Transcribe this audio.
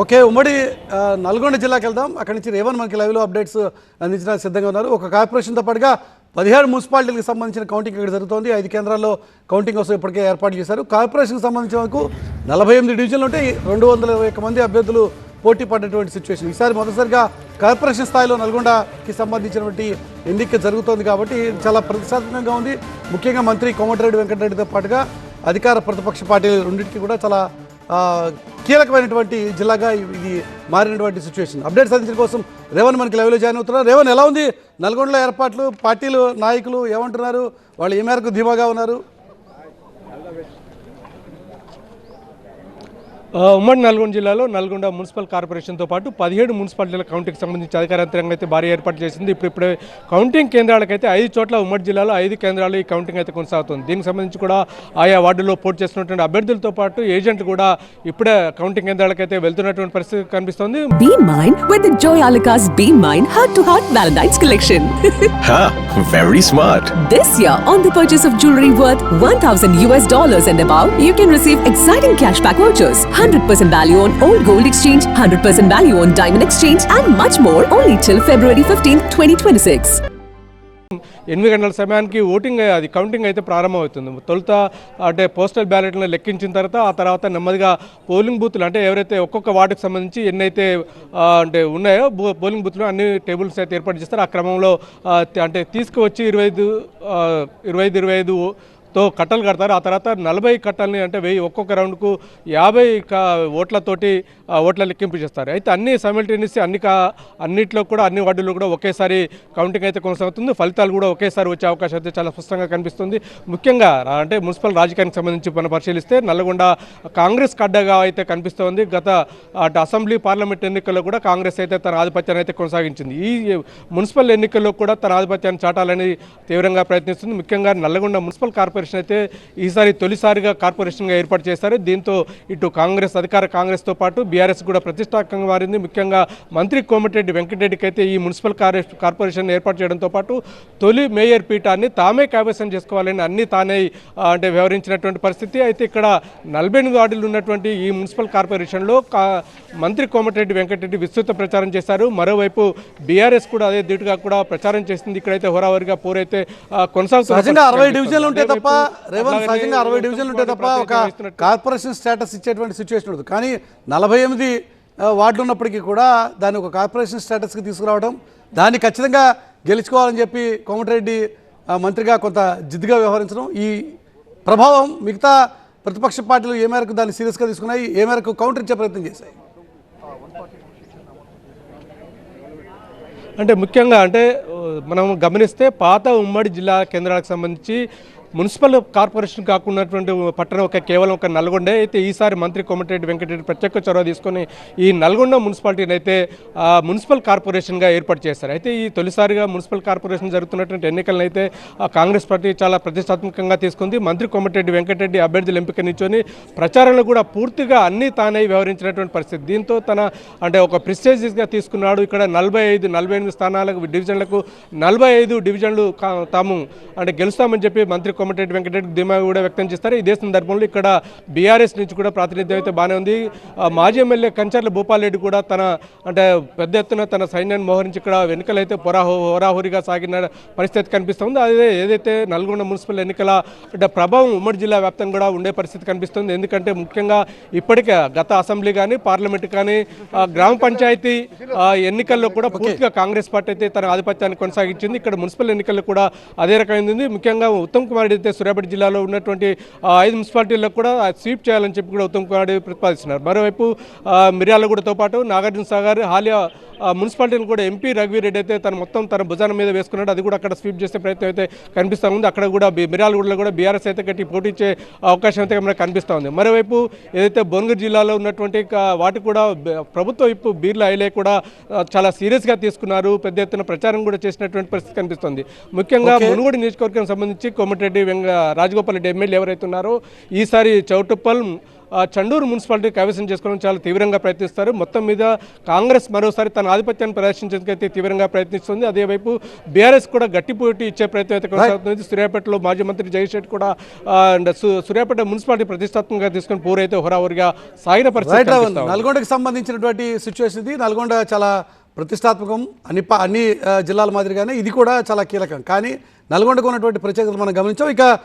Okay, ఉమ్మడి నల్గొండ జిల్లాకి వెళ్దాం. అక్కడి నుంచి రేవన్ మనకి లైవ్లో అప్డేట్స్ అందించడానికి సిద్ధంగా ఉన్నారు. ఒక కార్పొరేషన్తో పాటుగా 17 మున్సిపాలిటీలకు సంబంధించిన కౌంటింగ్ ఇక్కడ జరుగుతోంది. 5 కేంద్రాల్లో కౌంటింగ్ కోసం ఇప్పటికే ఏర్పాటు చేశారు. కార్పొరేషన్కి సంబంధించిన వరకు 48 డివిజన్లు ఉంటే 221 మంది అభ్యర్థులు పోటీ పడినటువంటి సిచ్యువేషన్. ఈసారి మొదటిసారిగా కార్పొరేషన్ స్థాయిలో నల్గొండకి సంబంధించినటువంటి ఎన్నిక జరుగుతోంది కాబట్టి చాలా ప్రతిష్టాత్మకంగా ఉంది. ముఖ్యంగా మంత్రి కోమటిరెడ్డి వెంకటరెడ్డితో పాటుగా అధికార ప్రతిపక్ష పార్టీలు రెండింటికి కూడా చాలా కీలకమైనటువంటి జిల్లాగా ఇది మారినటువంటి సిచ్యువేషన్. అప్డేట్స్ అందించడం కోసం రేవన్ మనకి లైవ్లో జాయిన్ అవుతున్నారు. రేవన్, ఎలా ఉంది నల్గొండలో ఏర్పాట్లు? పార్టీలు నాయకులు ఏమంటున్నారు? వాళ్ళు ఏ మేరకు ధీమాగా ఉన్నారు? ఉమ్మడి నల్గొండ జిల్లాలో నల్గొండ మున్సిపల్ కార్పొరేషన్తో పాటు 17 మున్సిపాలిటీల కౌంటింగ్కి సంబంధించి అధికార యంత్రాంగం అయితే భారీ ఏర్పాటు చేసింది. ఇప్పుడే కౌంటింగ్ కేంద్రాలకైతే 5 చోట్ల ఉమ్మడి జిల్లాలో 5 కేంద్రాలు ఈ కౌంటింగ్ అయితే కొనసాగుతుంది. దీనికి సంబంధించి కూడా ఆయా వార్డుల్లో పోటీ చేస్తున్నటువంటి అభ్యర్థులతో పాటు ఏజెంట్లు కూడా ఇప్పుడే కౌంటింగ్ కేంద్రాలకైతే వెళ్తున్నటువంటి పరిస్థితి కనిపిస్తోంది. Be mine with the Joy Alucas Be Mine Heart to Heart Valentine's collection. Very smart. This year, on the purchase of jewelry worth $1,000 and above, you can receive exciting cashback vouchers. 100% value on old gold exchange, 100% value on diamond exchange and much more only till February 15th, 2026. 8 గంటల సమయానికి అది counting అయితే ప్రారంభమవుతుంది. తొలుత అంటే postal బ్యాలెట్లను లెక్కించిన తర్వాత ఆ తర్వాత నెమ్మదిగా పోలింగ్ బూత్లు అంటే ఎవరైతే ఒక్కొక్క వార్డుకు సంబంధించి ఎన్నైతే అంటే ఉన్నాయో పోలింగ్ బూత్లు అన్ని టేబుల్స్ అయితే ఏర్పాటు చేస్తారు. ఆ క్రమంలో అంటే తీసుకువచ్చి 25 తో కట్టలు కడతారు. ఆ తర్వాత 40 కట్టల్ని అంటే 1000 ఒక్కొక్క రౌండ్కు 50 ఓట్లతోటి ఓట్ల లెక్కింపు చేస్తారు. అయితే అన్ని సైమల్టేనియస్ అన్నిట్లో కూడా అన్ని వార్డుల్లో కూడా ఒకేసారి కౌంటింగ్ అయితే కొనసాగుతుంది. ఫలితాలు కూడా ఒకేసారి వచ్చే అవకాశం అయితే చాలా స్పష్టంగా కనిపిస్తుంది. ముఖ్యంగా అంటే మున్సిపల్ రాజకీయానికి సంబంధించి మనం పరిశీలిస్తే నల్గొండ కాంగ్రెస్ కడ్డగా అయితే కనిపిస్తోంది. గత అసెంబ్లీ పార్లమెంట్ ఎన్నికల్లో కూడా కాంగ్రెస్ అయితే తన ఆధిపత్యాన్ని అయితే కొనసాగించింది. ఈ మున్సిపల్ ఎన్నికల్లో కూడా తన ఆధిపత్యాన్ని చాటాలని తీవ్రంగా ప్రయత్నిస్తుంది. ముఖ్యంగా నల్గొండ మున్సిపల్ కార్పొరేషన్ అయితే ఈసారి తొలిసారిగా కార్పొరేషన్గా ఏర్పాటు చేశారు. దీంతో ఇటు అధికార కాంగ్రెస్తో పాటు బీఆర్ఎస్ కూడా ప్రతిష్టాత్మకంగా మారింది. ముఖ్యంగా మంత్రి కోమటిరెడ్డి వెంకటరెడ్డికి అయితే ఈ మున్సిపల్ కార్పొరేషన్ ఏర్పాటు చేయడంతో పాటు తొలి మేయర్ పీఠాన్ని తామే కైవసం చేసుకోవాలని అన్ని తానే అంటే వ్యవహరించినటువంటి పరిస్థితి. అయితే ఇక్కడ 48 వార్డులు ఉన్నటువంటి ఈ మున్సిపల్ కార్పొరేషన్లో మంత్రి కోమటిరెడ్డి వెంకటరెడ్డి విస్తృత ప్రచారం చేశారు. మరోవైపు బీఆర్ఎస్ కూడా అదే ధీటుగా కూడా ప్రచారం చేసింది. ఇక్కడైతే హోరావరిగా పోరైతే కొనసాగుతుంది. 60 డివిజన్లు ఉంటే తప్ప సహజంగా 60 డివిజన్లు ఉంటే తప్ప ఒక కార్పొరేషన్ స్టేటస్ ఇచ్చేటువంటి సిచ్యువేషన్ ఉండదు. కానీ 48 వార్డులు ఉన్నప్పటికీ కూడా దాన్ని ఒక కార్పొరేషన్ స్టేటస్కి తీసుకురావడం, దాన్ని ఖచ్చితంగా గెలుచుకోవాలని చెప్పి కోమటిరెడ్డి మంత్రిగా కొంత జిద్దుగా వ్యవహరించడం, ఈ ప్రభావం మిగతా ప్రతిపక్ష పార్టీలు ఏ మేరకు దాన్ని సీరియస్గా తీసుకున్నాయి, ఏ మేరకు కౌంటర్ ఇచ్చే ప్రయత్నం చేశాయి? అంటే ముఖ్యంగా అంటే మనం గమనిస్తే పాత ఉమ్మడి జిల్లా కేంద్రాలకు సంబంధించి మున్సిపల్ కార్పొరేషన్ కాకున్నటువంటి పట్టణం కేవలం ఒక నల్గొండే. అయితే ఈసారి మంత్రి కోమటిరెడ్డి వెంకటరెడ్డి ప్రత్యేక చొరవ తీసుకొని ఈ నల్గొండ మున్సిపాలిటీని అయితే మున్సిపల్ కార్పొరేషన్గా ఏర్పాటు చేశారు. అయితే ఈ తొలిసారిగా మున్సిపల్ కార్పొరేషన్ జరుగుతున్నటువంటి ఎన్నికలను అయితే కాంగ్రెస్ పార్టీ చాలా ప్రతిష్టాత్మకంగా తీసుకుంది. మంత్రి కోమటిరెడ్డి వెంకటరెడ్డి అభ్యర్థుల ఎంపిక నుంచొని ప్రచారంలో కూడా పూర్తిగా అన్ని తానే వ్యవహరించినటువంటి పరిస్థితి. దీంతో అంటే ఒక ప్రెస్టేజియస్గా తీసుకున్నాడు. ఇక్కడ 48 స్థానాలకు డివిజన్లకు 45 డివిజన్లు తాము అంటే గెలుస్తామని చెప్పి మంత్రి కోమటిరెడ్డి వెంకటరెడ్డి ధీమా కూడా వ్యక్తం చేస్తారు. ఇదే సందర్భంలో ఇక్కడ బీఆర్ఎస్ నుంచి కూడా ప్రాతినిధ్యం అయితే బాగానే ఉంది. మాజీ ఎమ్మెల్యే కంచర్ల భూపాల్ రెడ్డి కూడా అంటే పెద్ద ఎత్తున తన సైన్యాన్ని మోహరించి ఇక్కడ ఎన్నికలైతే హోరాహోరీగా సాగిన పరిస్థితి కనిపిస్తుంది. అదే ఏదైతే నల్గొండ మున్సిపల్ ఎన్నికల ప్రభావం ఉమ్మడి జిల్లా వ్యాప్తంగా కూడా ఉండే పరిస్థితి కనిపిస్తుంది. ఎందుకంటే ముఖ్యంగా ఇప్పటికే గత అసెంబ్లీ కానీ పార్లమెంట్ కానీ గ్రామ పంచాయతీ ఎన్నికల్లో కూడా పూర్తిగా కాంగ్రెస్ పార్టీ అయితే తన ఆధిపత్యాన్ని కొనసాగించింది. ఇక్కడ మున్సిపల్ ఎన్నికల్లో కూడా అదే రకమైంది. ముఖ్యంగా ఉత్తమ్ కుమార్ అయితే సూర్యాపేట జిల్లాలో ఉన్నటువంటి 5 మున్సిపాలిటీల్లో కూడా స్వీప్ చేయాలని చెప్పి కూడా ఉత్తమ్ కుమార్ ప్రతిపాదిస్తున్నారు. మరోవైపు మిర్యాలగూడతో పాటు నాగార్జున సాగర్ హాలియా మున్సిపాలిటీని కూడా ఎంపీ రఘువీరెడ్డి అయితే తన భుజాన మీద వేసుకున్నాడు. అది కూడా అక్కడ స్వీప్ చేసే ప్రయత్నం అయితే కనిపిస్తూ ఉంది. అక్కడ కూడా మిర్యాలగూడలో కూడా బీఆర్ఎస్ అయితే గట్టి పోటీచ్చే అవకాశం అయితే మనకు కనిపిస్తూ ఉంది. మరోవైపు ఏదైతే భువనగిరి జిల్లాలో ఉన్నటువంటి వాటి కూడా ప్రభుత్వ విప్పు బీర్లా ఐలే కూడా చాలా సీరియస్గా తీసుకున్నారు. పెద్ద ఎత్తున ప్రచారం కూడా చేసినటువంటి పరిస్థితి కనిపిస్తుంది. ముఖ్యంగా మునుగోడు నియోజకవర్గం సంబంధించి కోమటిరెడ్డి రాజగోపాల్ రెడ్డి ఎమ్మెల్యే ఎవరైతే ఉన్నారో ఈసారి చౌటుప్పల్ చండూరు మున్సిపాలిటీ కైవసం చేసుకోవడం చాలా తీవ్రంగా ప్రయత్నిస్తారు. మొత్తం మీద కాంగ్రెస్ మరోసారి తన ఆధిపత్యాన్ని ప్రదర్శించేందుకైతే తీవ్రంగా ప్రయత్నిస్తుంది. అదేవైపు బీఆర్ఎస్ కూడా గట్టి పోటీ ఇచ్చే ప్రయత్నం అయితే కొనసాగుతుంది. సూర్యాపేటలో మాజీ మంత్రి జగదీష్ రెడ్డి కూడా సూర్యాపేట మున్సిపాలిటీ ప్రతిష్టాత్మకంగా తీసుకుని పూరైతే హోరాహోరీగా సాగిన పరిస్థితి కనిపిస్తా ఉంది. నల్గొండకి సంబంధించినటువంటి సిచ్యువేషన్ ఇది. నల్గొండ చాలా ప్రతిష్టాత్మకం, అన్ని జిల్లాల మాదిరిగానే ఇది కూడా చాలా కీలకం. కానీ నల్గొండకు ఉన్నటువంటి ప్రత్యేకతలు మనం గమనించాం. ఇక